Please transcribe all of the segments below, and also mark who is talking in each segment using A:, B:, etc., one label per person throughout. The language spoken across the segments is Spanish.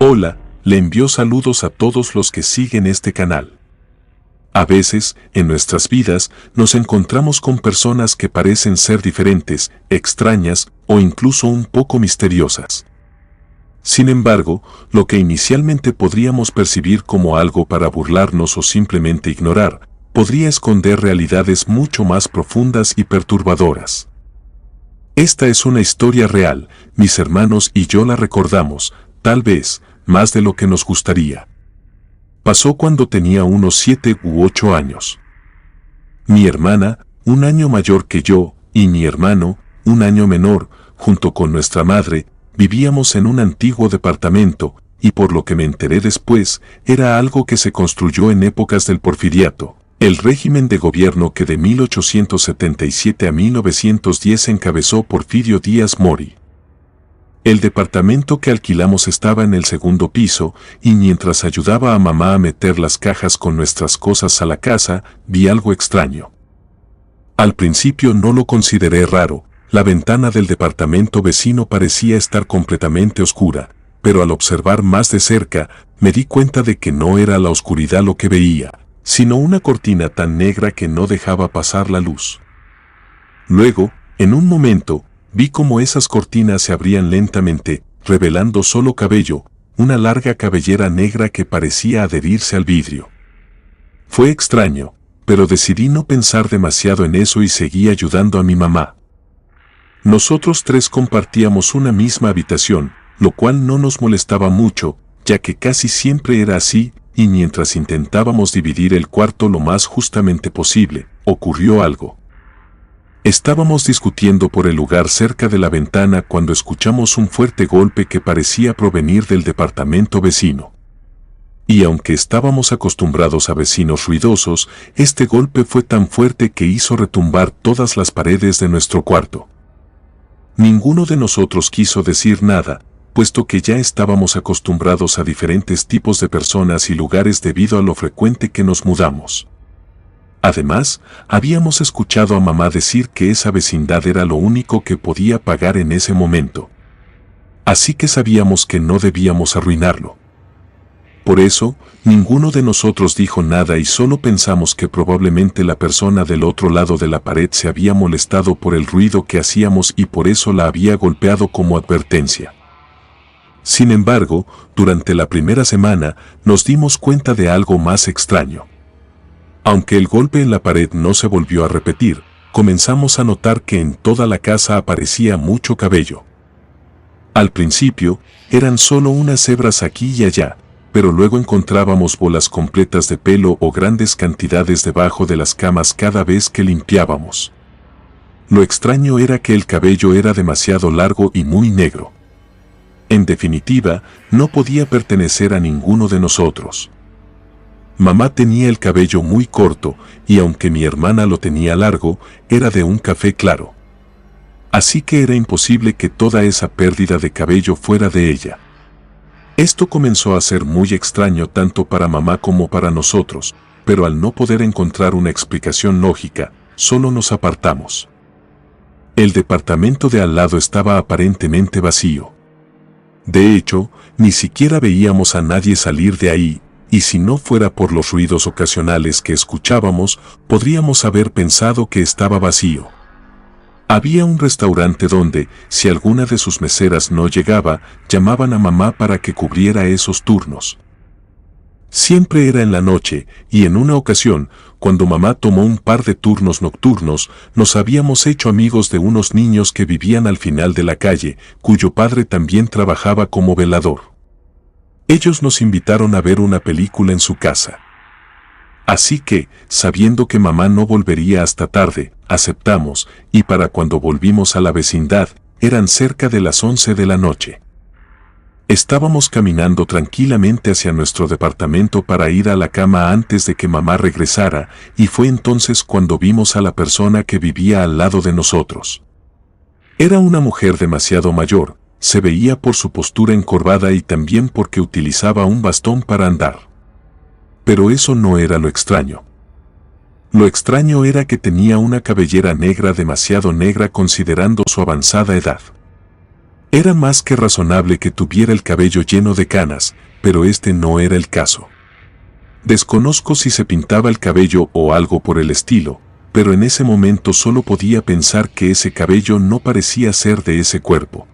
A: Hola, le envío saludos a todos los que siguen este canal. A veces, en nuestras vidas, nos encontramos con personas que parecen ser diferentes, extrañas o incluso un poco misteriosas. Sin embargo, lo que inicialmente podríamos percibir como algo para burlarnos o simplemente ignorar, podría esconder realidades mucho más profundas y perturbadoras. Esta es una historia real, mis hermanos y yo la recordamos, tal vez, más de lo que nos gustaría. Pasó cuando tenía unos 7 u 8 años. Mi hermana, un año mayor que yo, y mi hermano, un año menor, junto con nuestra madre, vivíamos en un antiguo departamento, y por lo que me enteré después, era algo que se construyó en épocas del Porfiriato, el régimen de gobierno que de 1877 a 1910 encabezó Porfirio Díaz Mori. El departamento que alquilamos estaba en el segundo piso, y mientras ayudaba a mamá a meter las cajas con nuestras cosas a la casa, vi algo extraño. Al principio no lo consideré raro, la ventana del departamento vecino parecía estar completamente oscura, pero al observar más de cerca, me di cuenta de que no era la oscuridad lo que veía, sino una cortina tan negra que no dejaba pasar la luz. Luego, en un momento, vi cómo esas cortinas se abrían lentamente, revelando solo cabello, una larga cabellera negra que parecía adherirse al vidrio. Fue extraño, pero decidí no pensar demasiado en eso y seguí ayudando a mi mamá. Nosotros tres compartíamos una misma habitación, lo cual no nos molestaba mucho, ya que casi siempre era así, y mientras intentábamos dividir el cuarto lo más justamente posible, ocurrió algo. Estábamos discutiendo por el lugar cerca de la ventana cuando escuchamos un fuerte golpe que parecía provenir del departamento vecino. Y aunque estábamos acostumbrados a vecinos ruidosos, este golpe fue tan fuerte que hizo retumbar todas las paredes de nuestro cuarto. Ninguno de nosotros quiso decir nada, puesto que ya estábamos acostumbrados a diferentes tipos de personas y lugares debido a lo frecuente que nos mudamos. Además, habíamos escuchado a mamá decir que esa vecindad era lo único que podía pagar en ese momento. Así que sabíamos que no debíamos arruinarlo. Por eso, ninguno de nosotros dijo nada y solo pensamos que probablemente la persona del otro lado de la pared se había molestado por el ruido que hacíamos y por eso la había golpeado como advertencia. Sin embargo, durante la primera semana, nos dimos cuenta de algo más extraño. Aunque el golpe en la pared no se volvió a repetir, comenzamos a notar que en toda la casa aparecía mucho cabello. Al principio, eran solo unas hebras aquí y allá, pero luego encontrábamos bolas completas de pelo o grandes cantidades debajo de las camas cada vez que limpiábamos. Lo extraño era que el cabello era demasiado largo y muy negro. En definitiva, no podía pertenecer a ninguno de nosotros. Mamá tenía el cabello muy corto, y aunque mi hermana lo tenía largo, era de un café claro. Así que era imposible que toda esa pérdida de cabello fuera de ella. Esto comenzó a ser muy extraño tanto para mamá como para nosotros, pero al no poder encontrar una explicación lógica, solo nos apartamos. El departamento de al lado estaba aparentemente vacío. De hecho, ni siquiera veíamos a nadie salir de ahí, y si no fuera por los ruidos ocasionales que escuchábamos, podríamos haber pensado que estaba vacío. Había un restaurante donde, si alguna de sus meseras no llegaba, llamaban a mamá para que cubriera esos turnos. Siempre era en la noche, y en una ocasión, cuando mamá tomó un par de turnos nocturnos, nos habíamos hecho amigos de unos niños que vivían al final de la calle, cuyo padre también trabajaba como velador. Ellos nos invitaron a ver una película en su casa. Así que, sabiendo que mamá no volvería hasta tarde, aceptamos, y para cuando volvimos a la vecindad, eran cerca de las 11 de la noche. Estábamos caminando tranquilamente hacia nuestro departamento para ir a la cama antes de que mamá regresara, y fue entonces cuando vimos a la persona que vivía al lado de nosotros. Era una mujer demasiado mayor, se veía por su postura encorvada y también porque utilizaba un bastón para andar. Pero eso no era lo extraño. Lo extraño era que tenía una cabellera negra demasiado negra considerando su avanzada edad. Era más que razonable que tuviera el cabello lleno de canas, pero este no era el caso. Desconozco si se pintaba el cabello o algo por el estilo, pero en ese momento solo podía pensar que ese cabello no parecía ser de ese cuerpo.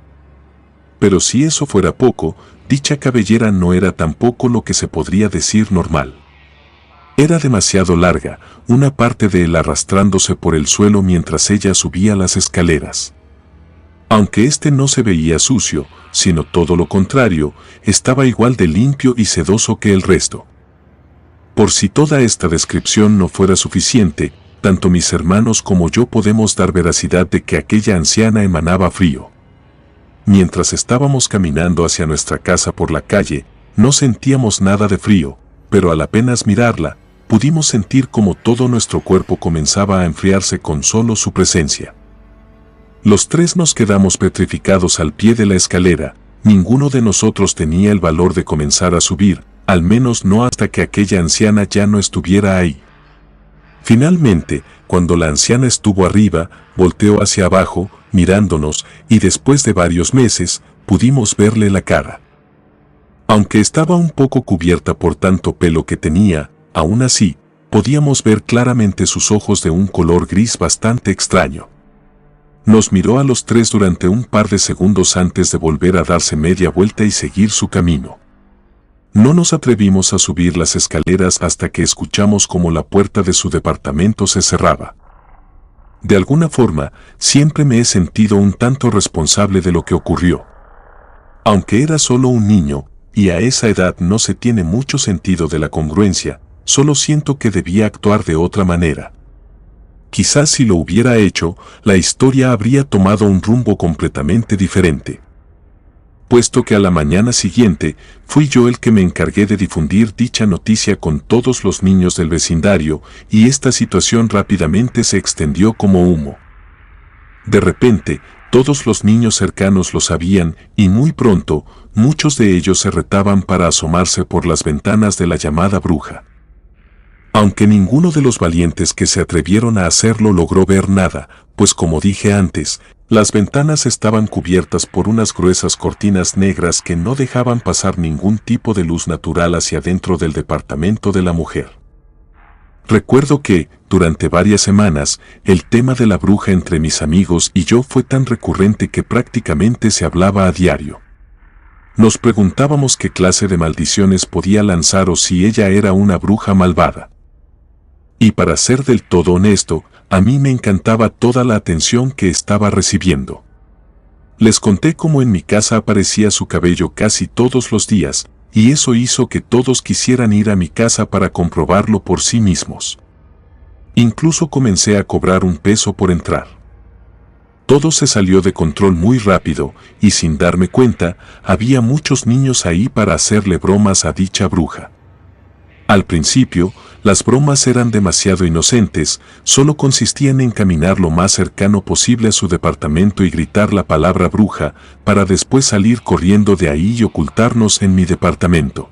A: Pero si eso fuera poco, dicha cabellera no era tampoco lo que se podría decir normal. Era demasiado larga, una parte de él arrastrándose por el suelo mientras ella subía las escaleras. Aunque este no se veía sucio, sino todo lo contrario, estaba igual de limpio y sedoso que el resto. Por si toda esta descripción no fuera suficiente, tanto mis hermanos como yo podemos dar veracidad de que aquella anciana emanaba frío. Mientras estábamos caminando hacia nuestra casa por la calle, no sentíamos nada de frío, pero al apenas mirarla, pudimos sentir como todo nuestro cuerpo comenzaba a enfriarse con solo su presencia. Los tres nos quedamos petrificados al pie de la escalera, ninguno de nosotros tenía el valor de comenzar a subir, al menos no hasta que aquella anciana ya no estuviera ahí. Finalmente, cuando la anciana estuvo arriba, volteó hacia abajo, mirándonos, y después de varios meses, pudimos verle la cara. Aunque estaba un poco cubierta por tanto pelo que tenía, aún así, podíamos ver claramente sus ojos de un color gris bastante extraño. Nos miró a los tres durante un par de segundos antes de volver a darse media vuelta y seguir su camino. No nos atrevimos a subir las escaleras hasta que escuchamos como la puerta de su departamento se cerraba. De alguna forma, siempre me he sentido un tanto responsable de lo que ocurrió. Aunque era solo un niño, y a esa edad no se tiene mucho sentido de la congruencia, solo siento que debía actuar de otra manera. Quizás si lo hubiera hecho, la historia habría tomado un rumbo completamente diferente. Puesto que a la mañana siguiente, fui yo el que me encargué de difundir dicha noticia con todos los niños del vecindario, y esta situación rápidamente se extendió como humo. De repente, todos los niños cercanos lo sabían, y muy pronto, muchos de ellos se retaban para asomarse por las ventanas de la llamada bruja. Aunque ninguno de los valientes que se atrevieron a hacerlo logró ver nada, pues como dije antes, las ventanas estaban cubiertas por unas gruesas cortinas negras que no dejaban pasar ningún tipo de luz natural hacia dentro del departamento de la mujer. Recuerdo que, durante varias semanas, el tema de la bruja entre mis amigos y yo fue tan recurrente que prácticamente se hablaba a diario. Nos preguntábamos qué clase de maldiciones podía lanzar o si ella era una bruja malvada. Y para ser del todo honesto, a mí me encantaba toda la atención que estaba recibiendo. Les conté cómo en mi casa aparecía su cabello casi todos los días, y eso hizo que todos quisieran ir a mi casa para comprobarlo por sí mismos. Incluso comencé a cobrar un peso por entrar. Todo se salió de control muy rápido, y sin darme cuenta, había muchos niños ahí para hacerle bromas a dicha bruja. Al principio, las bromas eran demasiado inocentes, solo consistían en caminar lo más cercano posible a su departamento y gritar la palabra bruja, para después salir corriendo de ahí y ocultarnos en mi departamento.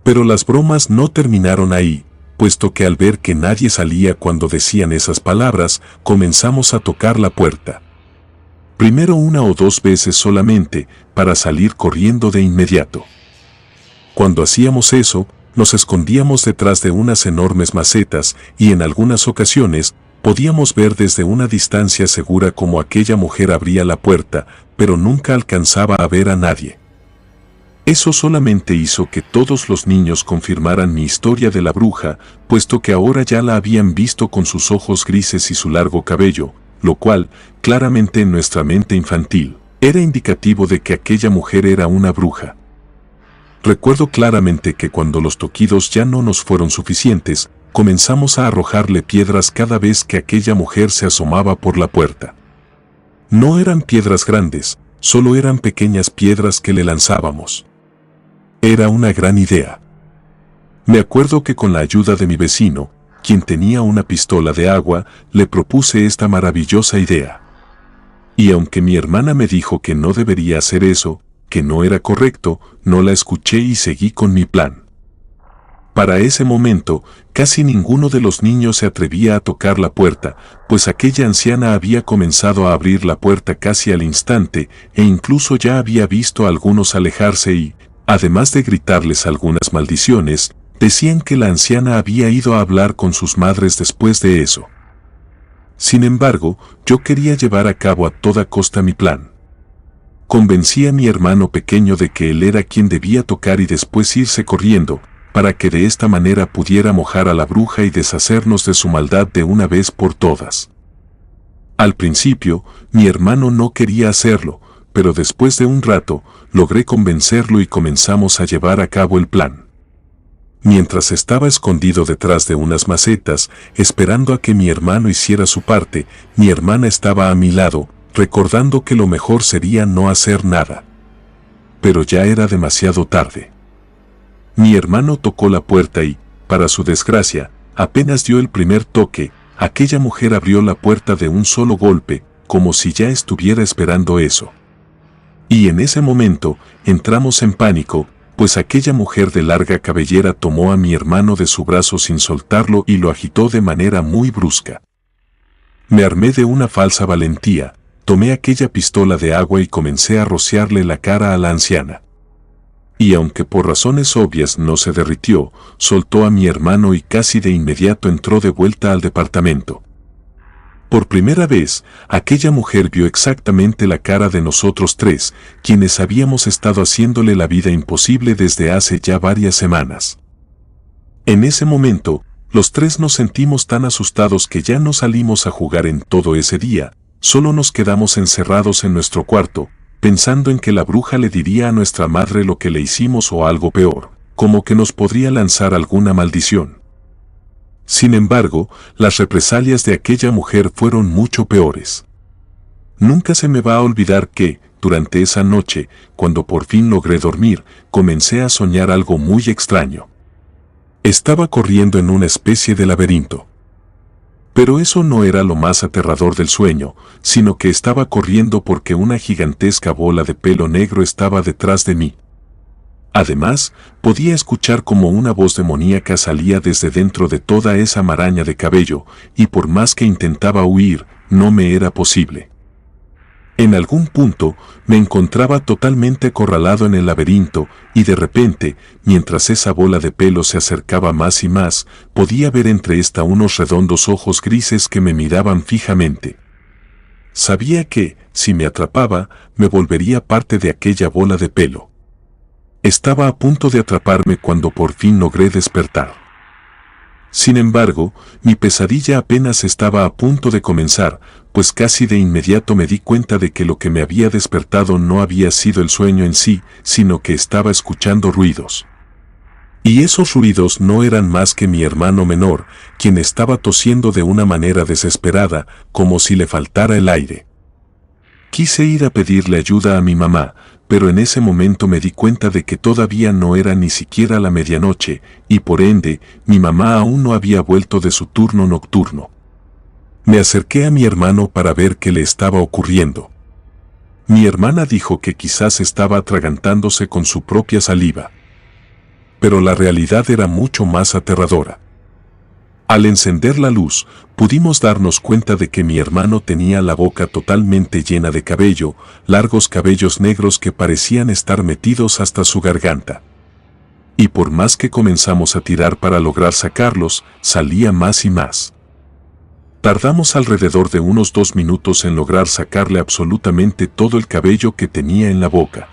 A: Pero las bromas no terminaron ahí, puesto que al ver que nadie salía cuando decían esas palabras, comenzamos a tocar la puerta. Primero una o dos veces solamente, para salir corriendo de inmediato. Cuando hacíamos eso, nos escondíamos detrás de unas enormes macetas y en algunas ocasiones podíamos ver desde una distancia segura cómo aquella mujer abría la puerta, pero nunca alcanzaba a ver a nadie. Eso solamente hizo que todos los niños confirmaran mi historia de la bruja, puesto que ahora ya la habían visto con sus ojos grises y su largo cabello, lo cual, claramente en nuestra mente infantil, era indicativo de que aquella mujer era una bruja. Recuerdo claramente que cuando los toquidos ya no nos fueron suficientes, comenzamos a arrojarle piedras cada vez que aquella mujer se asomaba por la puerta. No eran piedras grandes, solo eran pequeñas piedras que le lanzábamos. Era una gran idea. Me acuerdo que con la ayuda de mi vecino, quien tenía una pistola de agua, le propuse esta maravillosa idea. Y aunque mi hermana me dijo que no debería hacer eso, que no era correcto, no la escuché y seguí con mi plan. Para ese momento, casi ninguno de los niños se atrevía a tocar la puerta, pues aquella anciana había comenzado a abrir la puerta casi al instante e incluso ya había visto a algunos alejarse y, además de gritarles algunas maldiciones, decían que la anciana había ido a hablar con sus madres después de eso. Sin embargo, yo quería llevar a cabo a toda costa mi plan. Convencí a mi hermano pequeño de que él era quien debía tocar y después irse corriendo, para que de esta manera pudiera mojar a la bruja y deshacernos de su maldad de una vez por todas. Al principio, mi hermano no quería hacerlo, pero después de un rato, logré convencerlo y comenzamos a llevar a cabo el plan. Mientras estaba escondido detrás de unas macetas, esperando a que mi hermano hiciera su parte, mi hermana estaba a mi lado, recordando que lo mejor sería no hacer nada. Pero ya era demasiado tarde. Mi hermano tocó la puerta y, para su desgracia, apenas dio el primer toque, aquella mujer abrió la puerta de un solo golpe, como si ya estuviera esperando eso. Y en ese momento, entramos en pánico, pues aquella mujer de larga cabellera tomó a mi hermano de su brazo sin soltarlo y lo agitó de manera muy brusca. Me armé de una falsa valentía, tomé aquella pistola de agua y comencé a rociarle la cara a la anciana. Y aunque por razones obvias no se derritió, soltó a mi hermano y casi de inmediato entró de vuelta al departamento. Por primera vez, aquella mujer vio exactamente la cara de nosotros tres, quienes habíamos estado haciéndole la vida imposible desde hace ya varias semanas. En ese momento, los tres nos sentimos tan asustados que ya no salimos a jugar en todo ese día, solo nos quedamos encerrados en nuestro cuarto, pensando en que la bruja le diría a nuestra madre lo que le hicimos o algo peor, como que nos podría lanzar alguna maldición. Sin embargo, las represalias de aquella mujer fueron mucho peores. Nunca se me va a olvidar que, durante esa noche, cuando por fin logré dormir, comencé a soñar algo muy extraño. Estaba corriendo en una especie de laberinto. Pero eso no era lo más aterrador del sueño, sino que estaba corriendo porque una gigantesca bola de pelo negro estaba detrás de mí. Además, podía escuchar como una voz demoníaca salía desde dentro de toda esa maraña de cabello, y por más que intentaba huir, no me era posible. En algún punto, me encontraba totalmente acorralado en el laberinto, y de repente, mientras esa bola de pelo se acercaba más y más, podía ver entre esta unos redondos ojos grises que me miraban fijamente. Sabía que, si me atrapaba, me volvería parte de aquella bola de pelo. Estaba a punto de atraparme cuando por fin logré despertar. Sin embargo, mi pesadilla apenas estaba a punto de comenzar, pues casi de inmediato me di cuenta de que lo que me había despertado no había sido el sueño en sí, sino que estaba escuchando ruidos. Y esos ruidos no eran más que mi hermano menor, quien estaba tosiendo de una manera desesperada, como si le faltara el aire. Quise ir a pedirle ayuda a mi mamá, pero en ese momento me di cuenta de que todavía no era ni siquiera la medianoche, y por ende, mi mamá aún no había vuelto de su turno nocturno. Me acerqué a mi hermano para ver qué le estaba ocurriendo. Mi hermana dijo que quizás estaba atragantándose con su propia saliva. Pero la realidad era mucho más aterradora. Al encender la luz, pudimos darnos cuenta de que mi hermano tenía la boca totalmente llena de cabello, largos cabellos negros que parecían estar metidos hasta su garganta. Y por más que comenzamos a tirar para lograr sacarlos, salía más y más. Tardamos alrededor de unos 2 minutos en lograr sacarle absolutamente todo el cabello que tenía en la boca.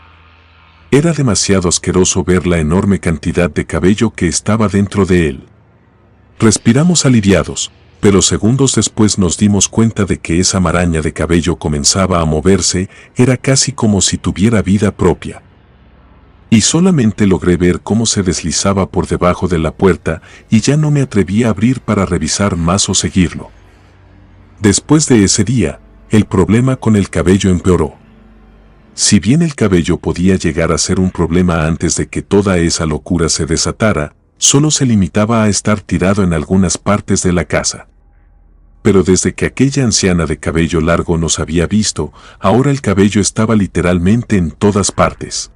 A: Era demasiado asqueroso ver la enorme cantidad de cabello que estaba dentro de él. Respiramos aliviados, pero segundos después nos dimos cuenta de que esa maraña de cabello comenzaba a moverse, era casi como si tuviera vida propia. Y solamente logré ver cómo se deslizaba por debajo de la puerta y ya no me atreví a abrir para revisar más o seguirlo. Después de ese día, el problema con el cabello empeoró. Si bien el cabello podía llegar a ser un problema antes de que toda esa locura se desatara, solo se limitaba a estar tirado en algunas partes de la casa. Pero desde que aquella anciana de cabello largo nos había visto, ahora el cabello estaba literalmente en todas partes.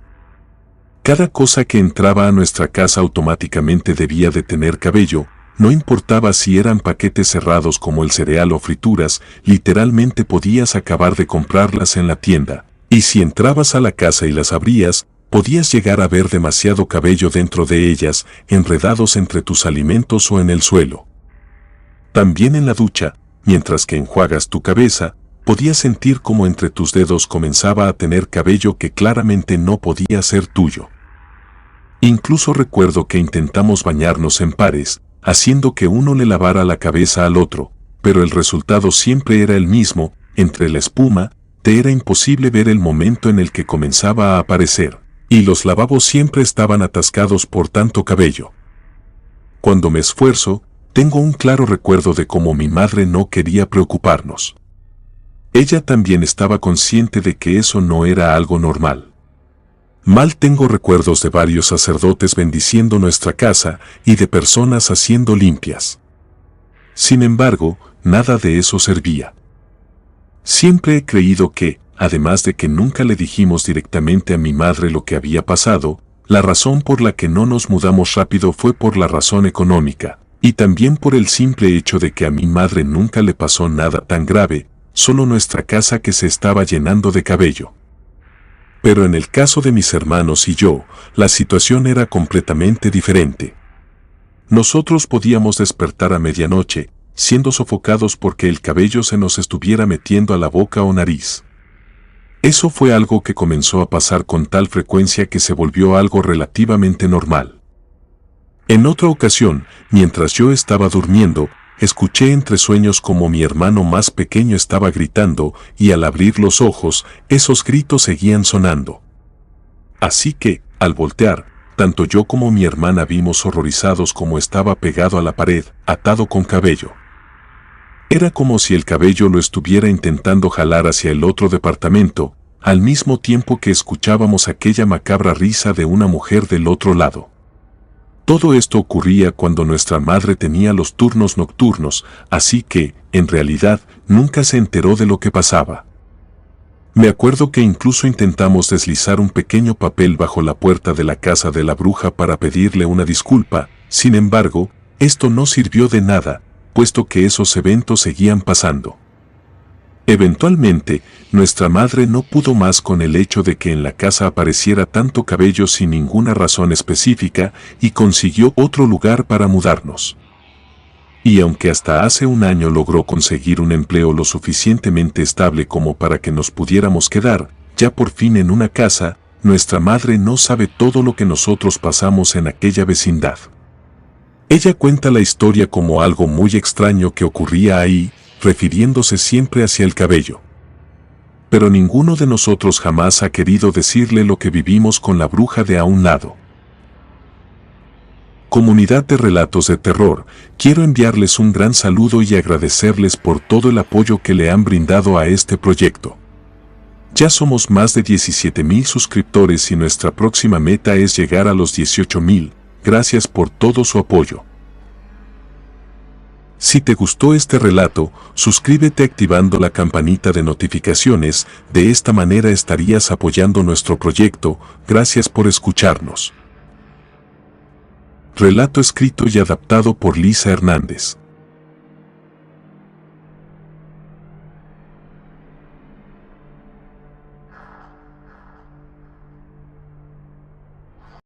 A: Cada cosa que entraba a nuestra casa automáticamente debía de tener cabello, no importaba si eran paquetes cerrados como el cereal o frituras, literalmente podías acabar de comprarlas en la tienda. Y si entrabas a la casa y las abrías, podías llegar a ver demasiado cabello dentro de ellas, enredados entre tus alimentos o en el suelo. También en la ducha, mientras que enjuagas tu cabeza, podías sentir como entre tus dedos comenzaba a tener cabello que claramente no podía ser tuyo. Incluso recuerdo que intentamos bañarnos en pares, haciendo que uno le lavara la cabeza al otro, pero el resultado siempre era el mismo, entre la espuma, te era imposible ver el momento en el que comenzaba a aparecer, y los lavabos siempre estaban atascados por tanto cabello. Cuando me esfuerzo, tengo un claro recuerdo de cómo mi madre no quería preocuparnos. Ella también estaba consciente de que eso no era algo normal. Mal tengo recuerdos de varios sacerdotes bendiciendo nuestra casa y de personas haciendo limpias. Sin embargo, nada de eso servía. Siempre he creído que, además de que nunca le dijimos directamente a mi madre lo que había pasado, la razón por la que no nos mudamos rápido fue por la razón económica, y también por el simple hecho de que a mi madre nunca le pasó nada tan grave, solo nuestra casa que se estaba llenando de cabello. Pero en el caso de mis hermanos y yo, la situación era completamente diferente. Nosotros podíamos despertar a medianoche, siendo sofocados porque el cabello se nos estuviera metiendo a la boca o nariz. Eso fue algo que comenzó a pasar con tal frecuencia que se volvió algo relativamente normal. En otra ocasión, mientras yo estaba durmiendo, escuché entre sueños como mi hermano más pequeño estaba gritando y al abrir los ojos, esos gritos seguían sonando. Así que, al voltear, tanto yo como mi hermana vimos horrorizados como estaba pegado a la pared, atado con cabello. Era como si el cabello lo estuviera intentando jalar hacia el otro departamento, al mismo tiempo que escuchábamos aquella macabra risa de una mujer del otro lado. Todo esto ocurría cuando nuestra madre tenía los turnos nocturnos, así que, en realidad, nunca se enteró de lo que pasaba. Me acuerdo que incluso intentamos deslizar un pequeño papel bajo la puerta de la casa de la bruja para pedirle una disculpa, sin embargo, esto no sirvió de nada, puesto que esos eventos seguían pasando. Eventualmente, nuestra madre no pudo más con el hecho de que en la casa apareciera tanto cabello sin ninguna razón específica y consiguió otro lugar para mudarnos. Y aunque hasta hace un año logró conseguir un empleo lo suficientemente estable como para que nos pudiéramos quedar, ya por fin en una casa, nuestra madre no sabe todo lo que nosotros pasamos en aquella vecindad. Ella cuenta la historia como algo muy extraño que ocurría ahí, refiriéndose siempre hacia el cabello. Pero ninguno de nosotros jamás ha querido decirle lo que vivimos con la bruja de a un lado. Comunidad de Relatos de Terror, quiero enviarles un gran saludo y agradecerles por todo el apoyo que le han brindado a este proyecto. Ya somos más de 17,000 suscriptores y nuestra próxima meta es llegar a los 18,000. Gracias por todo su apoyo. Si te gustó este relato, suscríbete activando la campanita de notificaciones, de esta manera estarías apoyando nuestro proyecto. Gracias por escucharnos. Relato escrito y adaptado por Lisa Hernández.